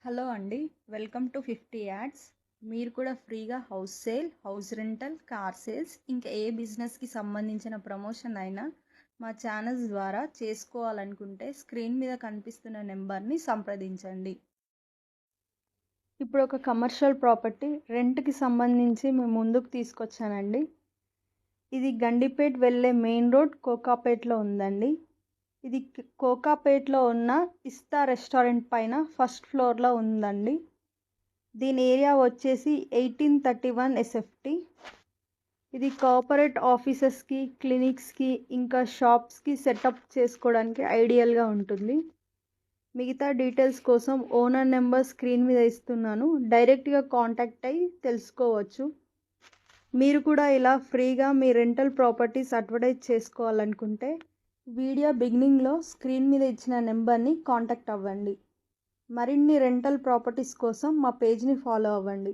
Hello అండి. Welcome to 50 ads. మీరు కూడా ఫ్రీగా house sale, house rental, car sales ఇంకా ఏ బిజినెస్కి సంబంధించిన ప్రమోషన్ అయినా మా ఛానల్స్ ద్వారా చేసుకోవాలనుకుంటే స్క్రీన్ మీద కనిపిస్తున్న నెంబర్ని సంప్రదించండి. ఇప్పుడు ఒక కమర్షియల్ ప్రాపర్టీ రెంట్కి సంబంధించి మేము ముందుకు తీసుకొచ్చానండి. ఇది గండిపేట్ వెళ్ళే మెయిన్ రోడ్ కోకాపేట్లో ఉందండి. ఇది కోకాపేట్లో ఉన్న ఇస్తా రెస్టారెంట్ పైన ఫస్ట్ ఫ్లోర్లో ఉందండి. దీని ఏరియా వచ్చేసి 1831 SFT. ఇది కార్పొరేట్ ఆఫీసెస్కి, క్లినిక్స్కి ఇంకా షాప్స్కి సెటప్ చేసుకోవడానికి ఐడియల్గా ఉంటుంది. మిగతా డీటెయిల్స్ కోసం ఓనర్ నెంబర్ స్క్రీన్ మీద ఇస్తున్నాను, డైరెక్ట్గా కాంటాక్ట్ అయ్యి తెలుసుకోవచ్చు. మీరు కూడా ఇలా ఫ్రీగా మీ రెంటల్ ప్రాపర్టీస్ అడ్వర్టైజ్ చేసుకోవాలనుకుంటే వీడియో బిగినింగ్లో స్క్రీన్ మీద ఇచ్చిన నెంబర్ని కాంటాక్ట్ అవ్వండి. మరిన్ని రెంటల్ ప్రాపర్టీస్ కోసం మా పేజ్ని ఫాలో అవ్వండి.